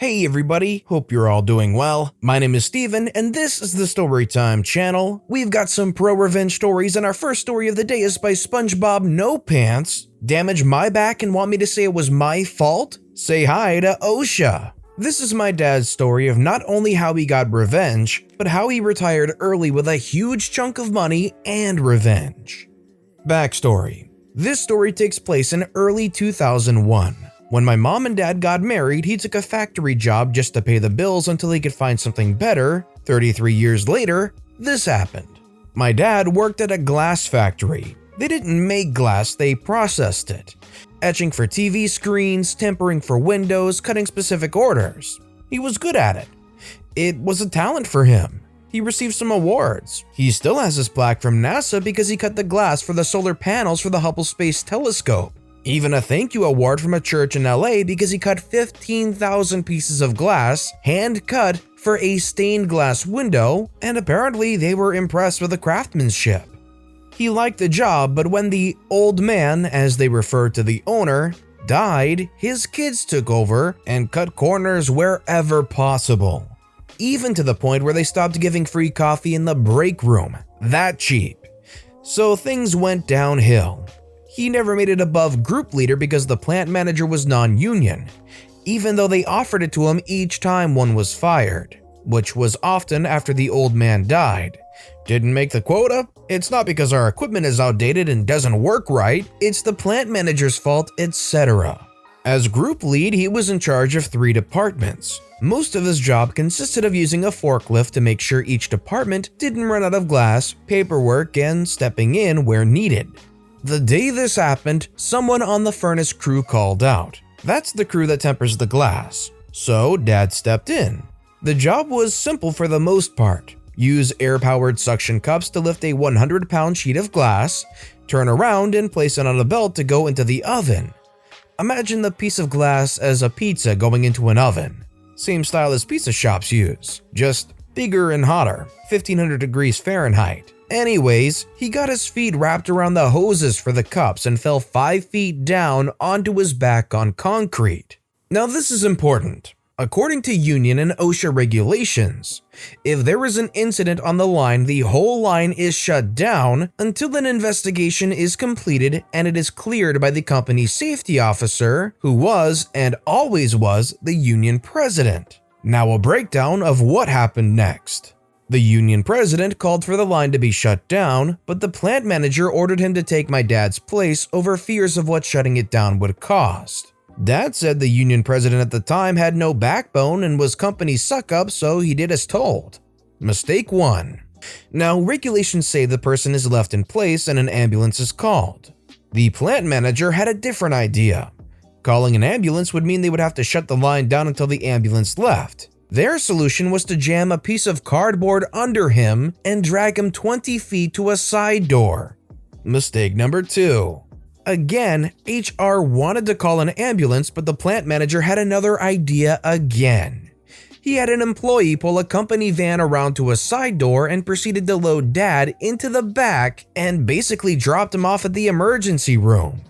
Hey everybody, hope you're all doing well. My name is Steven and this is the Storytime channel. We've got some pro-revenge stories and our first story of the day is by SpongeBob No Pants. Damage my back and want me to say it was my fault? Say hi to OSHA. This is my dad's story of not only how he got revenge, but how he retired early with a huge chunk of money and revenge. Backstory. This story takes place in early 2001. When my mom and dad got married, he took a factory job just to pay the bills until he could find something better. 33 years later, this happened. My dad worked at a glass factory. They didn't make glass, they processed it. Etching for TV screens, tempering for windows, cutting specific orders. He was good at it. It was a talent for him. He received some awards. He still has his plaque from NASA because he cut the glass for the solar panels for the Hubble Space Telescope. Even a thank you award from a church in LA because he cut 15,000 pieces of glass, hand cut, for a stained glass window, and apparently they were impressed with the craftsmanship. He liked the job, but when the old man, as they referred to the owner, died, his kids took over and cut corners wherever possible. Even to the point where they stopped giving free coffee in the break room. That cheap. So things went downhill. He never made it above group leader because the plant manager was non-union, even though they offered it to him each time one was fired, which was often after the old man died. Didn't make the quota? It's not because our equipment is outdated and doesn't work right, it's the plant manager's fault, etc. As group lead, he was in charge of 3 departments. Most of his job consisted of using a forklift to make sure each department didn't run out of glass, paperwork, and stepping in where needed. The day this happened, someone on the furnace crew called out. That's the crew that tempers the glass. So Dad stepped in. The job was simple for the most part. Use air-powered suction cups to lift a 100-pound sheet of glass, turn around and place it on a belt to go into the oven. Imagine the piece of glass as a pizza going into an oven. Same style as pizza shops use, just bigger and hotter, 1500 degrees Fahrenheit. Anyways, he got his feet wrapped around the hoses for the cups and fell 5 feet down onto his back on concrete. Now this is important. According to union and OSHA regulations, if there is an incident on the line, the whole line is shut down until an investigation is completed and it is cleared by the company's safety officer, who was and always was the union president. Now a breakdown of what happened next. The union president called for the line to be shut down, but the plant manager ordered him to take my dad's place over fears of what shutting it down would cost. Dad said the union president at the time had no backbone and was company suck-up, so he did as told. Mistake 1. Now, regulations say the person is left in place and an ambulance is called. The plant manager had a different idea. Calling an ambulance would mean they would have to shut the line down until the ambulance left. Their solution was to jam a piece of cardboard under him and drag him 20 feet to a side door. Mistake number 2. Again, HR wanted to call an ambulance, but the plant manager had another idea again. He had an employee pull a company van around to a side door and proceeded to load Dad into the back and basically dropped him off at the emergency room.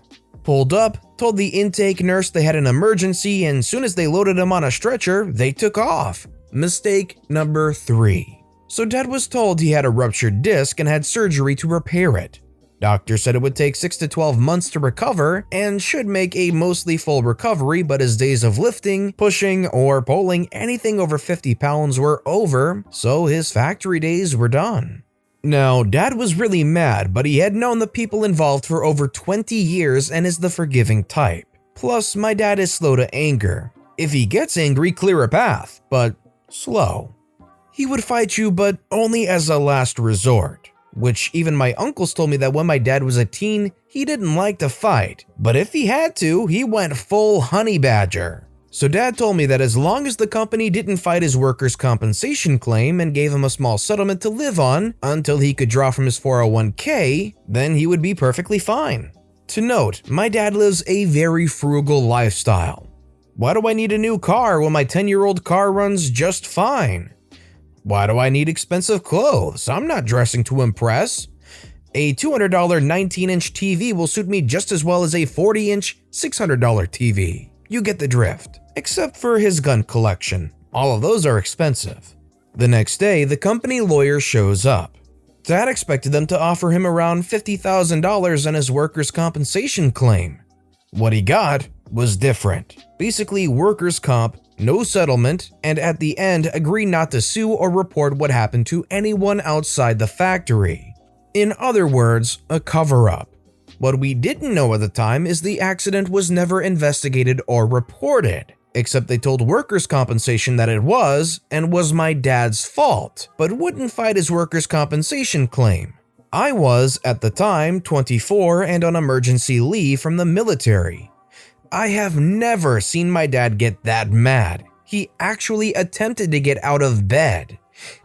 Pulled up, told the intake nurse they had an emergency, and soon as they loaded him on a stretcher, they took off. Mistake number 3. So Dad was told he had a ruptured disc and had surgery to repair it. Doctor said it would take 6 to 12 months to recover and should make a mostly full recovery, but his days of lifting, pushing, or pulling anything over 50 pounds were over, so his factory days were done. Now, Dad was really mad, but he had known the people involved for over 20 years and is the forgiving type. Plus, my dad is slow to anger. If he gets angry, clear a path, but slow. He would fight you, but only as a last resort. Which even my uncles told me that when my dad was a teen, he didn't like to fight, but if he had to, he went full honey badger. So Dad told me that as long as the company didn't fight his workers' compensation claim and gave him a small settlement to live on until he could draw from his 401k, then he would be perfectly fine. To note, my dad lives a very frugal lifestyle. Why do I need a new car when my 10-year-old car runs just fine? Why do I need expensive clothes? I'm not dressing to impress. A $200 19-inch TV will suit me just as well as a 40-inch $600 TV. You get the drift. except for his gun collection. All of those are expensive. The next day, the company lawyer shows up. Dad expected them to offer him around $50,000 on his workers' compensation claim. What he got was different. Basically, workers' comp, no settlement, and at the end, agree not to sue or report what happened to anyone outside the factory. In other words, a cover-up. What we didn't know at the time is the accident was never investigated or reported, except they told workers' compensation that it was, and was my dad's fault, but wouldn't fight his workers' compensation claim. I was, at the time, 24 and on emergency leave from the military. I have never seen my dad get that mad. He actually attempted to get out of bed.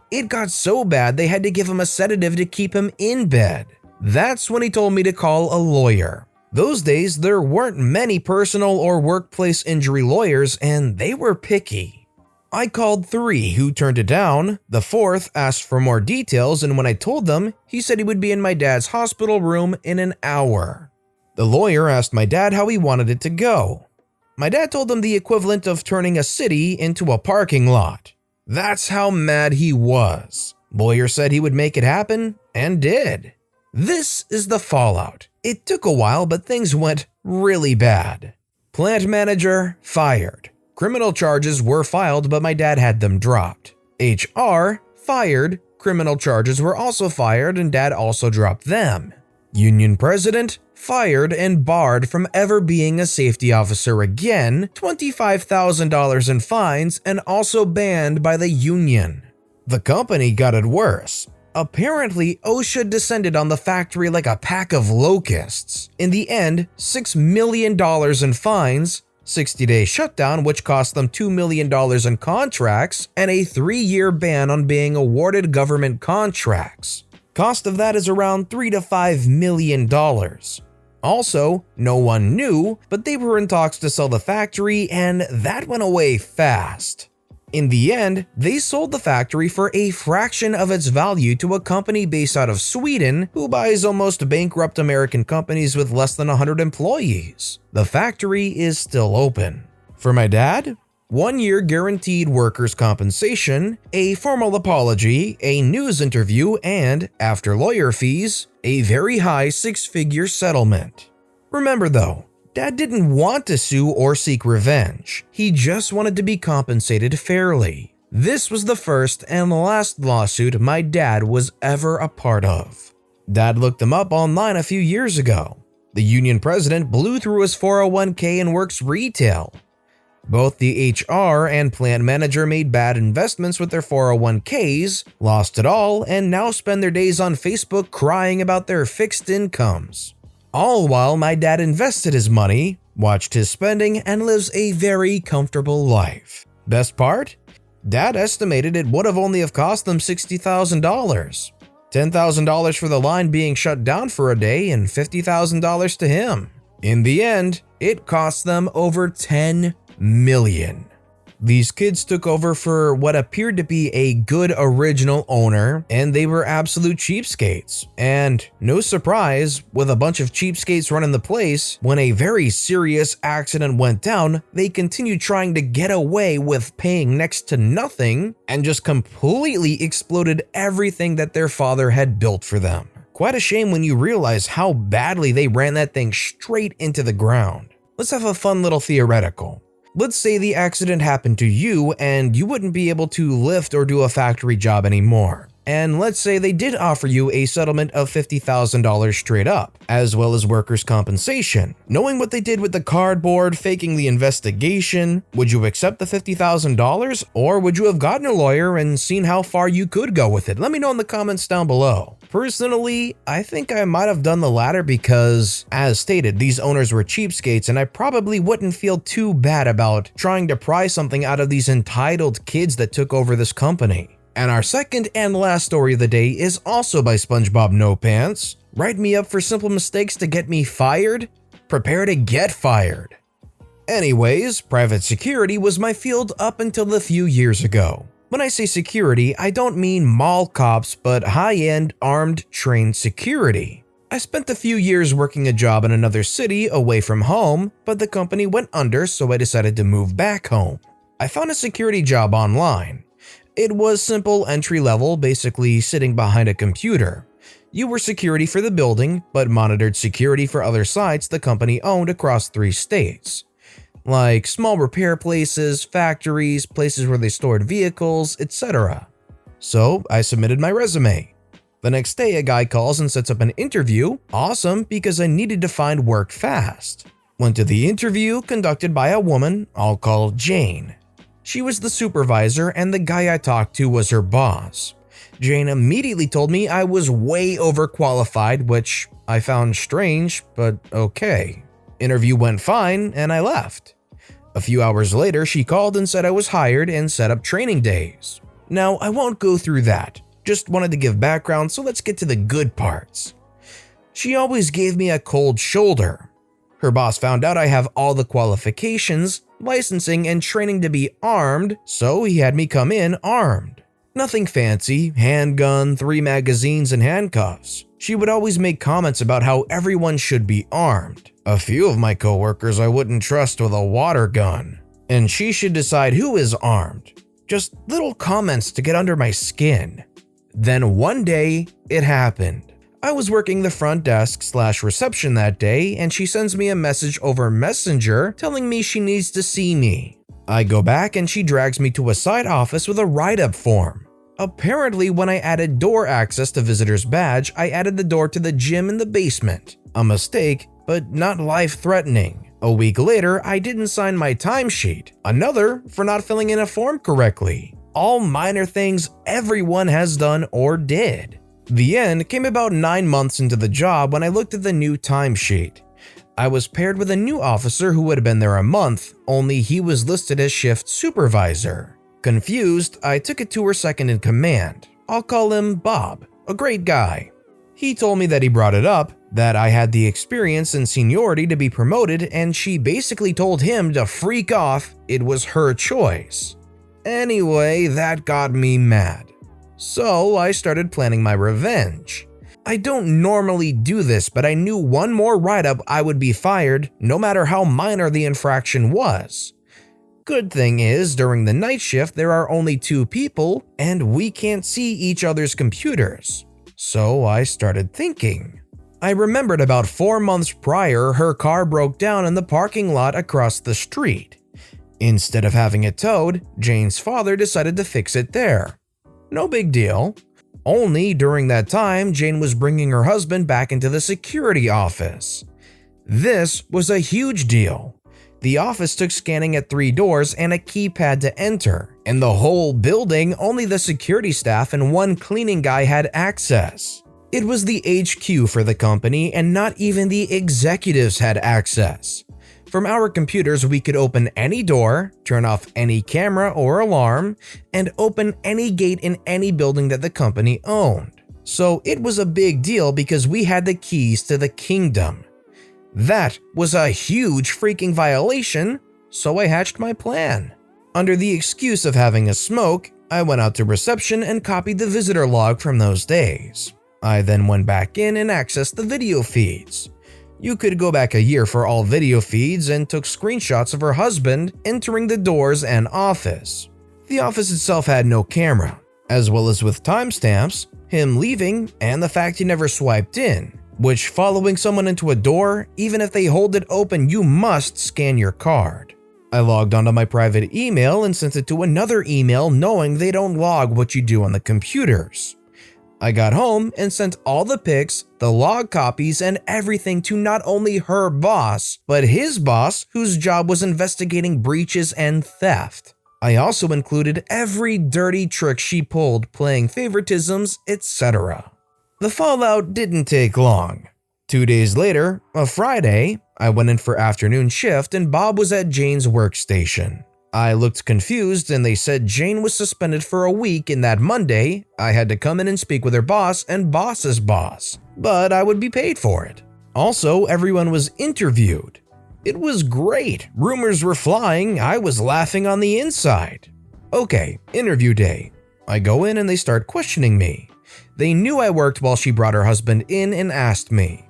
It got so bad they had to give him a sedative to keep him in bed. That's when he told me to call a lawyer. Those days, there weren't many personal or workplace injury lawyers, and they were picky. I called 3 who turned it down. The 4th asked for more details, and when I told them, he said he would be in my dad's hospital room in an hour. The lawyer asked my dad how he wanted it to go. My dad told him the equivalent of turning a city into a parking lot. That's how mad he was. Lawyer said he would make it happen, and did. This is the fallout. It took a while, but things went really bad. Plant manager fired. Criminal charges were filed, but my dad had them dropped. HR fired. Criminal charges were also fired, and dad also dropped them. Union president fired and barred from ever being a safety officer again, $25,000 in fines, and also banned by the union. The company got it worse. Apparently, OSHA descended on the factory like a pack of locusts. In the end, $6 million in fines, 60-day shutdown which cost them $2 million in contracts, and a 3-year ban on being awarded government contracts. Cost of that is around $3 to $5 million. Also, no one knew, but they were in talks to sell the factory, and that went away fast. In the end, they sold the factory for a fraction of its value to a company based out of Sweden who buys almost bankrupt American companies with less than 100 employees. The factory is still open. For my dad, 1 year guaranteed workers' compensation, a formal apology, a news interview, and, after lawyer fees, a very high 6-figure settlement. Remember though, Dad didn't want to sue or seek revenge. He just wanted to be compensated fairly. This was the first and last lawsuit my dad was ever a part of. Dad looked him up online a few years ago. The union president blew through his 401k and works retail. Both the HR and plant manager made bad investments with their 401ks, lost it all, and now spend their days on Facebook crying about their fixed incomes. All while my dad invested his money, watched his spending, and lives a very comfortable life. Best part? Dad estimated it would have only have cost them $60,000. $10,000 for the line being shut down for a day and $50,000 to him. In the end, it cost them over $10 million. These kids took over for what appeared to be a good original owner, and they were absolute cheapskates. And no surprise, with a bunch of cheapskates running the place, when a very serious accident went down, they continued trying to get away with paying next to nothing and just completely exploded everything that their father had built for them. Quite a shame when you realize how badly they ran that thing straight into the ground. Let's have a fun little theoretical. Let's say the accident happened to you and you wouldn't be able to lift or do a factory job anymore. And let's say they did offer you a settlement of $50,000 straight up, as well as workers' compensation. Knowing what they did with the cardboard, faking the investigation, would you accept the $50,000 or would you have gotten a lawyer and seen how far you could go with it? Let me know in the comments down below. Personally, I think I might have done the latter because, as stated, these owners were cheapskates and I probably wouldn't feel too bad about trying to pry something out of these entitled kids that took over this company. And our second and last story of the day is also by SpongeBob No Pants. Write me up for simple mistakes to get me fired? Prepare to get fired. Anyways, private security was my field up until a few years ago. When I say security, I don't mean mall cops, but high-end, armed, trained security. I spent a few years working a job in another city away from home, but the company went under, so I decided to move back home. I found a security job online. It was simple entry level, basically sitting behind a computer. You were security for the building, but monitored security for other sites the company owned across 3 states. Like small repair places, factories, places where they stored vehicles, etc. So I submitted my resume. The next day, a guy calls and sets up an interview. Awesome, because I needed to find work fast. Went to the interview, conducted by a woman I'll call Jane. She was the supervisor and the guy I talked to was her boss. Jane immediately told me I was way overqualified, which I found strange, but okay. Interview went fine and I left. A few hours later, she called and said I was hired and set up training days. Now, I won't go through that. Just wanted to give background, so let's get to the good parts. She always gave me a cold shoulder. Her boss found out I have all the qualifications, licensing, and training to be armed, so he had me come in armed. Nothing fancy, handgun, 3 magazines, and handcuffs. She would always make comments about how everyone should be armed. A few of my coworkers I wouldn't trust with a water gun. And she should decide who is armed. Just little comments to get under my skin. Then one day, it happened. I was working the front desk/reception that day, and she sends me a message over Messenger telling me she needs to see me. I go back and she drags me to a side office with a write-up form. Apparently, when I added door access to visitor's badge, I added the door to the gym in the basement. A mistake, but not life-threatening. A week later, I didn't sign my timesheet. Another for not filling in a form correctly. All minor things everyone has done or did. The end came about 9 months into the job when I looked at the new timesheet. I was paired with a new officer who had been there a month, only he was listed as shift supervisor. Confused, I took it to her second in command. I'll call him Bob, a great guy. He told me that he brought it up, that I had the experience and seniority to be promoted, and she basically told him to freak off, it was her choice. Anyway, that got me mad. So I started planning my revenge. I don't normally do this, but I knew one more write-up I would be fired, no matter how minor the infraction was. Good thing is, during the night shift there are only 2 people, and we can't see each other's computers. So I started thinking. I remembered about 4 months prior her car broke down in the parking lot across the street. Instead of having it towed, Jane's father decided to fix it there. No big deal. Only during that time, Jane was bringing her husband back into the security office. This was a huge deal. The office took scanning at 3 doors and a keypad to enter. In the whole building, only the security staff and 1 cleaning guy had access. It was the HQ for the company, and not even the executives had access. From our computers, we could open any door, turn off any camera or alarm, and open any gate in any building that the company owned. So it was a big deal because we had the keys to the kingdom. That was a huge freaking violation, so I hatched my plan. Under the excuse of having a smoke, I went out to reception and copied the visitor log from those days. I then went back in and accessed the video feeds. You could go back a year for all video feeds and took screenshots of her husband entering the doors and office. The office itself had no camera, as well as with timestamps, him leaving, and the fact he never swiped in, which following someone into a door, even if they hold it open, you must scan your card. I logged onto my private email and sent it to another email knowing they don't log what you do on the computers. I got home and sent all the pics, the log copies, and everything to not only her boss, but his boss, whose job was investigating breaches and theft. I also included every dirty trick she pulled, playing favoritisms, etc. The fallout didn't take long. 2 days later, a Friday, I went in for afternoon shift and Bob was at Jane's workstation. I looked confused and they said Jane was suspended for a week and that Monday, I had to come in and speak with her boss and boss's boss, but I would be paid for it. Also, everyone was interviewed. It was great. Rumors were flying. I was laughing on the inside. Okay, interview day. I go in and they start questioning me. They knew I worked while she brought her husband in and asked me.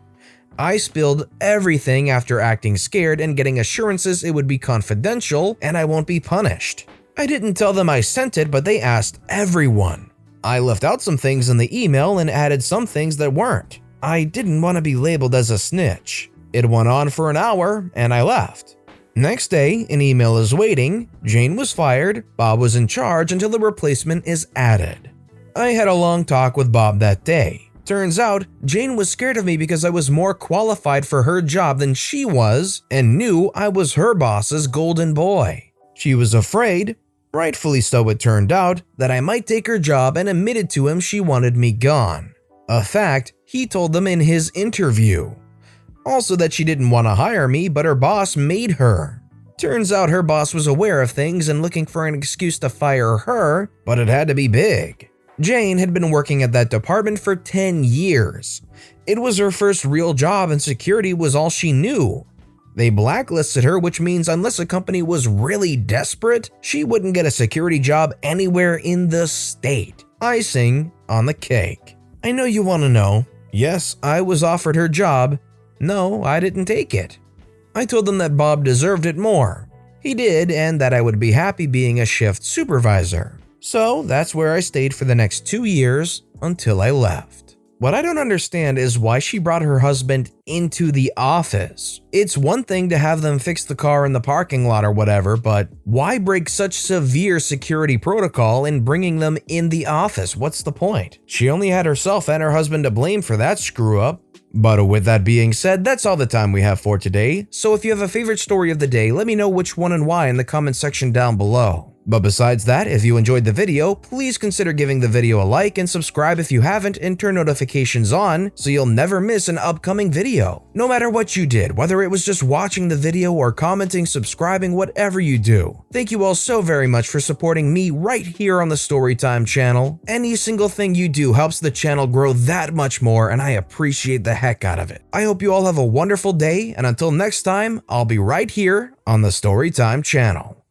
I spilled everything after acting scared and getting assurances it would be confidential and I won't be punished. I didn't tell them I sent it, but they asked everyone. I left out some things in the email and added some things that weren't. I didn't want to be labeled as a snitch. It went on for an hour and I left. Next day, an email is waiting, Jane was fired, Bob was in charge until the replacement is added. I had a long talk with Bob that day. Turns out, Jane was scared of me because I was more qualified for her job than she was and knew I was her boss's golden boy. She was afraid, rightfully so it turned out, that I might take her job and admitted to him she wanted me gone. A fact he told them in his interview. Also that she didn't want to hire me, but her boss made her. Turns out her boss was aware of things and looking for an excuse to fire her, but it had to be big. Jane had been working at that department for 10 years. It was her first real job and security was all she knew. They blacklisted her, which means unless a company was really desperate, she wouldn't get a security job anywhere in the state. Icing on the cake. I know you want to know. Yes, I was offered her job. No, I didn't take it. I told them that Bob deserved it more. He did, and that I would be happy being a shift supervisor. So that's where I stayed for the next 2 years until I left. What I don't understand is why she brought her husband into the office. It's one thing to have them fix the car in the parking lot or whatever, but why break such severe security protocol in bringing them in the office? What's the point? She only had herself and her husband to blame for that screw up. But with that being said, that's all the time we have for today. So if you have a favorite story of the day, let me know which one and why in the comment section down below. But besides that, if you enjoyed the video, please consider giving the video a like and subscribe if you haven't and turn notifications on so you'll never miss an upcoming video. No matter what you did, whether it was just watching the video or commenting, subscribing, whatever you do. Thank you all so very much for supporting me right here on the Storytime channel. Any single thing you do helps the channel grow that much more and I appreciate the heck out of it. I hope you all have a wonderful day and until next time, I'll be right here on the Storytime channel.